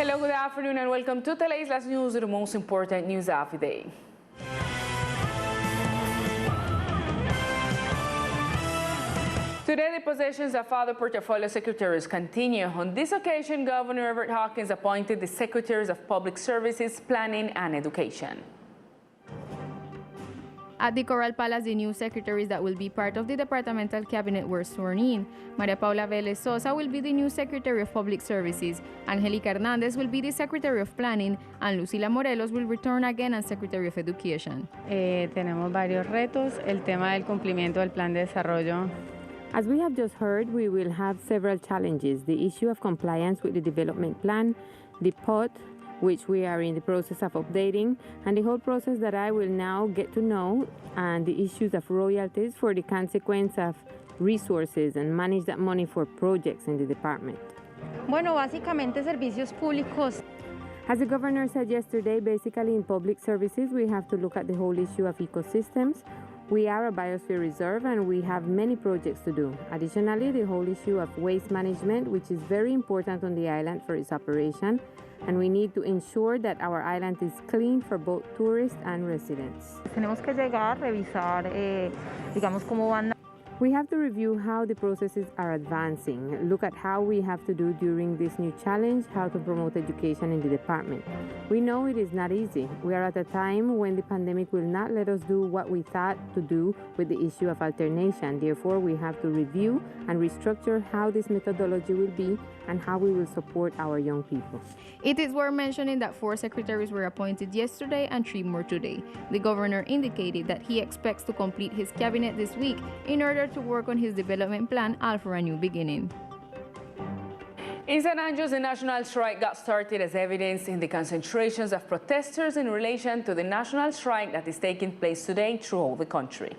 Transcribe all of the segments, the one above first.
Hello, good afternoon, and welcome to Teleislas News, the most important news of the day. Today, the positions of other portfolio secretaries continue. On this occasion, Governor Everett Hawkins appointed the Secretaries of Public Services, Planning, and Education. At the Corral Palace, the new secretaries that will be part of the departmental cabinet were sworn in. Maria Paula Vélez Sosa will be the new Secretary of Public Services, Angelica Hernández will be the Secretary of Planning, and Lucila Morelos will return again as Secretary of Education. Tenemos varios retos, el tema del cumplimiento del plan de desarrollo. As we have just heard, we will have several challenges: the issue of compliance with the development plan, the POT, which we are in the process of updating, and the whole process that I will now get to know, and the issues of royalties for the consequence of resources and manage that money for projects in the department. Bueno, básicamente servicios públicos. As the governor said yesterday, basically in public services, we have to look at the whole issue of ecosystems. We are a biosphere reserve and we have many projects to do. Additionally, the whole issue of waste management, which is very important on the island for its operation, and we need to ensure that our island is clean for both tourists and residents. Tenemos que llegar, revisar, digamos, cómo van. We have to review how the processes are advancing, look at how we have to do during this new challenge, how to promote education in the department. We know it is not easy. We are at a time when the pandemic will not let us do what we thought to do with the issue of alternation. Therefore, we have to review and restructure how this methodology will be and how we will support our young people. It is worth mentioning that 4 secretaries were appointed yesterday and 3 more today. The governor indicated that he expects to complete his cabinet this week in order to work on his development plan, All for a New Beginning. In San Andreas, the national strike got started as evidence in the concentrations of protesters in relation to the national strike that is taking place today throughout the country.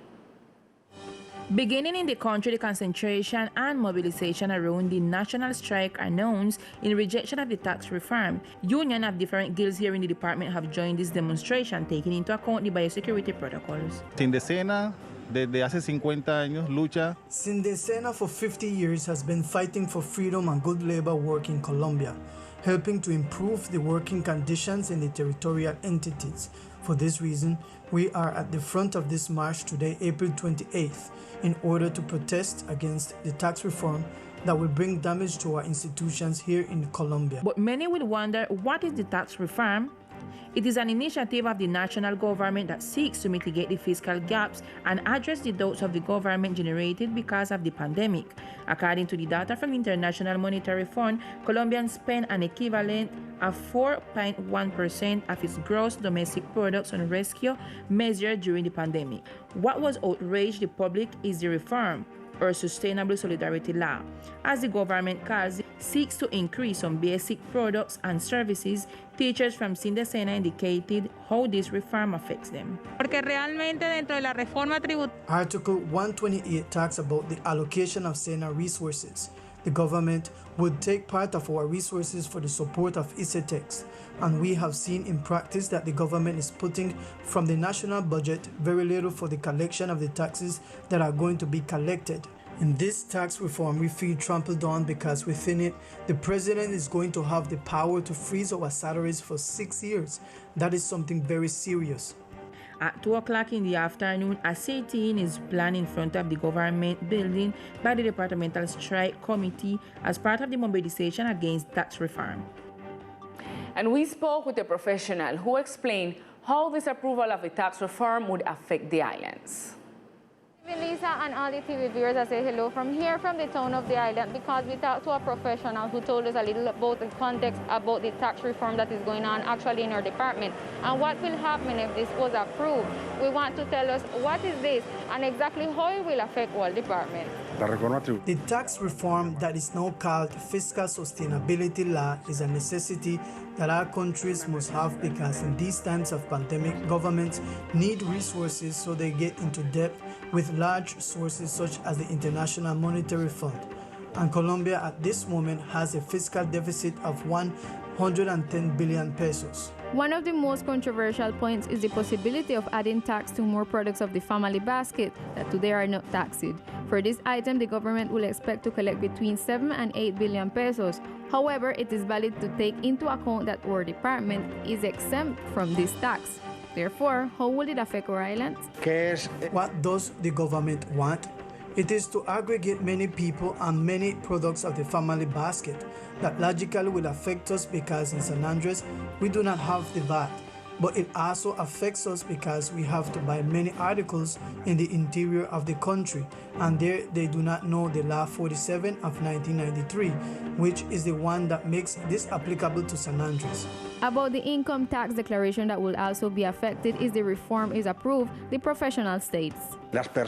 Beginning in the country, the concentration and mobilization around the national strike announced in rejection of the tax reform. Unions of different guilds here in the department have joined this demonstration, taking into account the biosecurity protocols. Sindecena, desde hace 50 años, lucha. Sindecena for 50 years has been fighting for freedom and good labor work in Colombia, helping to improve the working conditions in the territorial entities. For this reason, we are at the front of this march today, April 28th, in order to protest against the tax reform that will bring damage to our institutions here in Colombia. But many will wonder, what is the tax reform? It is an initiative of the national government that seeks to mitigate the fiscal gaps and address the doubts of the government generated because of the pandemic. According to the data from the International Monetary Fund, Colombians spend an equivalent of 4.1% of its gross domestic products on rescue measured during the pandemic. What was outraged the public is the reform, or Sustainable Solidarity Law, as the government calls it, seeks to increase some basic products and services. Teachers from Sindecena indicated how this reform affects them. Porque realmente dentro de la reforma tributaria. Article 128 talks about the allocation of SENA resources. The government would take part of our resources for the support of ICETEX, and we have seen in practice that the government is putting from the national budget very little for the collection of the taxes that are going to be collected. In this tax reform, we feel trampled on because within it, the president is going to have the power to freeze our salaries for 6 years. That is something very serious. At 2 o'clock in the afternoon, a sit-in is planned in front of the government building by the Departmental Strike Committee as part of the mobilization against tax reform. And we spoke with a professional who explained how this approval of the tax reform would affect the islands. Lisa and all the TV viewers, I say hello from here, from the town of the island, because we talked to a professional who told us a little about the context about the tax reform that is going on actually in our department and what will happen if this was approved. We want to tell us what is this and exactly how it will affect all departments. The tax reform that is now called Fiscal Sustainability Law is a necessity that our countries must have because in these times of pandemic, governments need resources so they get into debt with large sources such as the International Monetary Fund. And Colombia at this moment has a fiscal deficit of $1 110 billion pesos. One of the most controversial points is the possibility of adding tax to more products of the family basket that today are not taxed. For this item, the government will expect to collect between 7 and 8 billion pesos. However, it is valid to take into account that our department is exempt from this tax. Therefore, how will it affect our islands? What does the government want? It is to aggregate many people and many products of the family basket that logically will affect us because in San Andres we do not have the VAT, but it also affects us because we have to buy many articles in the interior of the country, and there they do not know the Law 47 of 1993, which is the one that makes this applicable to San Andres. About the income tax declaration that will also be affected if the reform is approved, the professional states.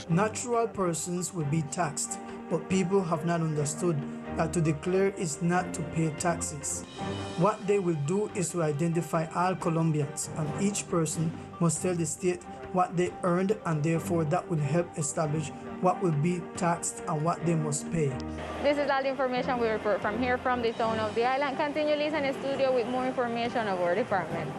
Natural persons will be taxed, but people have not understood that to declare is not to pay taxes. What they will do is to identify all Colombians, and each person must tell the state what they earned, and therefore that will help establish what will be taxed and what they must pay. This is all the information we report from here from the town of the island. Continue listening in the studio with more information of our department.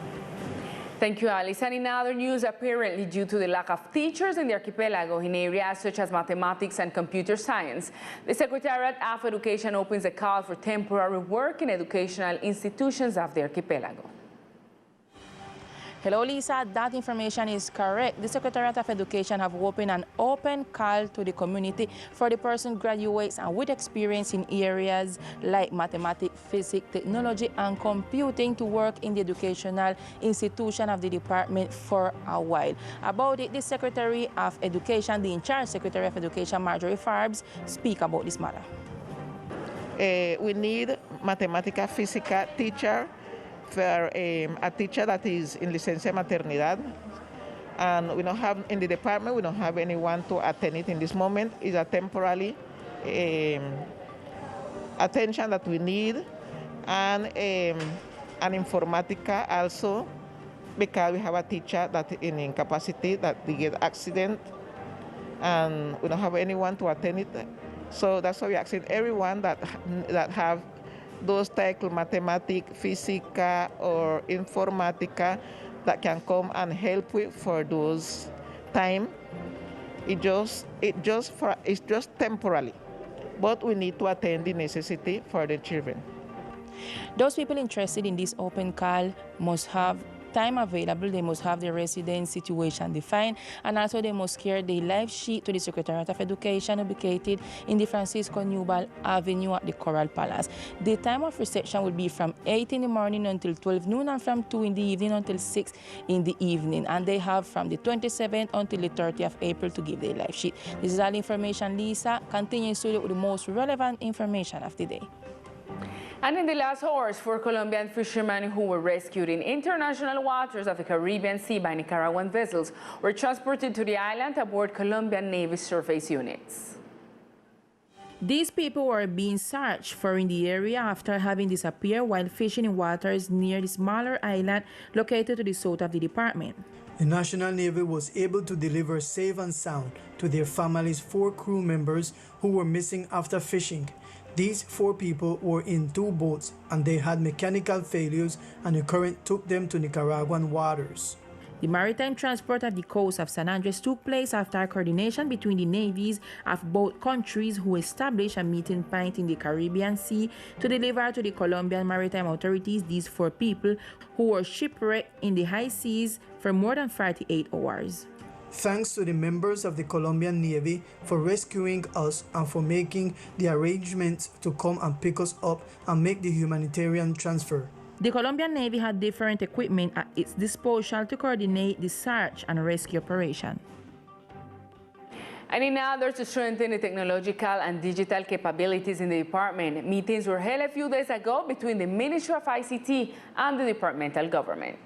Thank you, Alice. And in other news, apparently due to the lack of teachers in the archipelago in areas such as mathematics and computer science, the Secretariat of Education opens a call for temporary work in educational institutions of the archipelago. Hello, Lisa. That information is correct. The Secretariat of Education have opened an open call to the community for the person graduates and with experience in areas like mathematics, physics, technology, and computing to work in the educational institution of the department for a while. About it, the Secretary of Education, the in-charge Secretary of Education, Marjorie Farbs, speak about this matter. We need mathematics, physics teacher, for a teacher that is in licencia maternidad, and we don't have in the department, we don't have anyone to attend it in this moment. It's a temporary attention that we need, and an informatica also, because we have a teacher that is in incapacity, that they get accident, and we don't have anyone to attend it. So that's why we're asking everyone that have those titles, mathematics, physics, or informatica, that can come and help with for those time. It's just temporarily, but we need to attend the necessity for the children. Those people interested in this open call must have time available, they must have their residence situation defined, and also they must carry the life sheet to the Secretariat of Education located in the Francisco Newball Avenue at the Coral Palace. The time of reception will be from 8 in the morning until 12 noon, and from 2 in the evening until 6 in the evening. And they have from the 27th until the 30th of April to give their life sheet. This is all the information, Lisa. Continue studio with the most relevant information of the day. And in the last hours, 4 Colombian fishermen who were rescued in international waters of the Caribbean Sea by Nicaraguan vessels were transported to the island aboard Colombian Navy surface units. These people were being searched for in the area after having disappeared while fishing in waters near the smaller island located to the south of the department. The National Navy was able to deliver safe and sound to their families 4 crew members who were missing after fishing. These 4 people were in 2 boats, and they had mechanical failures, and the current took them to Nicaraguan waters. The maritime transport at the coast of San Andres took place after coordination between the navies of both countries, who established a meeting point in the Caribbean Sea to deliver to the Colombian maritime authorities these 4 people who were shipwrecked in the high seas for more than 48 hours. Thanks to the members of the Colombian Navy for rescuing us and for making the arrangements to come and pick us up and make the humanitarian transfer. The Colombian Navy had different equipment at its disposal to coordinate the search and rescue operation. And in order to strengthen the technological and digital capabilities in the department, meetings were held a few days ago between the Ministry of ICT and the departmental government.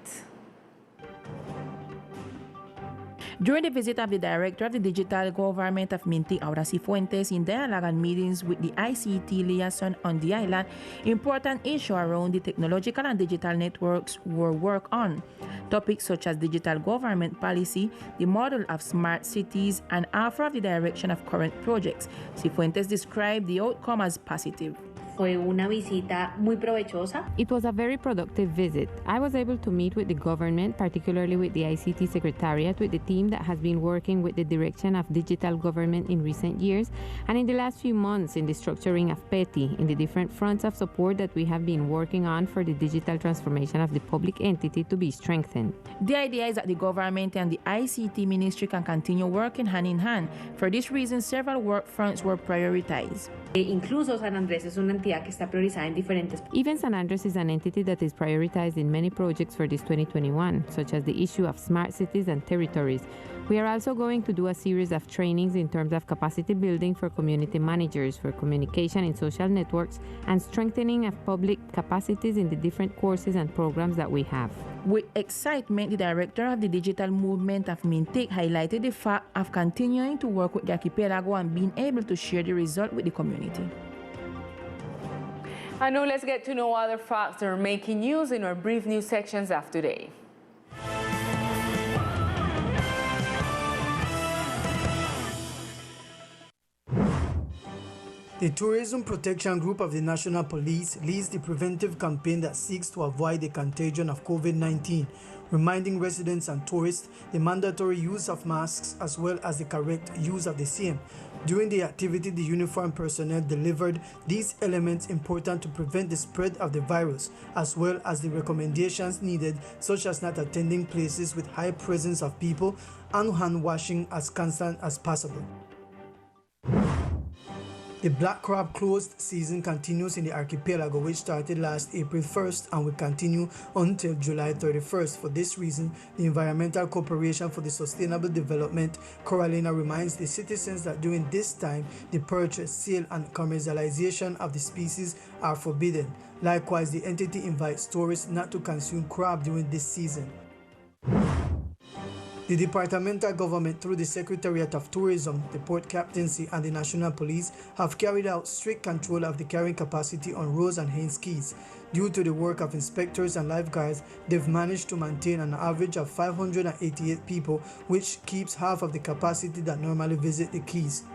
During the visit of the Director of the Digital Government of MINTIC, Aura Cifuentes, in dialogue and meetings with the ICT liaison on the island, important issues around the technological and digital networks were worked on. Topics such as digital government policy, the model of smart cities, and offer of the direction of current projects. Cifuentes described the outcome as positive. Fue una visita muy provechosa. It was a very productive visit. I was able to meet with the government, particularly with the ICT Secretariat, with the team that has been working with the direction of digital government in recent years, and in the last few months in the structuring of PETI, in the different fronts of support that we have been working on for the digital transformation of the public entity to be strengthened. The idea is that the government and the ICT ministry can continue working hand in hand. For this reason, several work fronts were prioritized. Incluso San Andrés es una entidad que está priorizada en diferentes. Even San Andrés is an entity that is prioritized in many projects for this 2021, such as the issue of smart cities and territories. We are also going to do a series of trainings in terms of capacity building for community managers, for communication in social networks, and strengthening of public capacities in the different courses and programs that we have. With excitement, the director of the digital movement of MINTIC highlighted the fact of continuing to work with the archipelago and being able to share the result with the community. And now let's get to know other facts that are making news in our brief news sections of today. The Tourism Protection Group of the National Police leads the preventive campaign that seeks to avoid the contagion of COVID-19, reminding residents and tourists the mandatory use of masks as well as the correct use of the same. During the activity, the uniformed personnel delivered these elements important to prevent the spread of the virus, as well as the recommendations needed, such as not attending places with high presence of people and hand washing as constant as possible. The black crab closed season continues in the archipelago, which started last April 1st and will continue until July 31st. For this reason, the Environmental Corporation for the Sustainable Development, Coralina, reminds the citizens that during this time, the purchase, sale, and commercialization of the species are forbidden. Likewise, the entity invites tourists not to consume crab during this season. The departmental government, through the Secretariat of Tourism, the Port Captaincy, and the National Police, have carried out strict control of the carrying capacity on Rose and Haynes Keys. Due to the work of inspectors and lifeguards, they've managed to maintain an average of 588 people, which keeps half of the capacity that normally visit the Keys.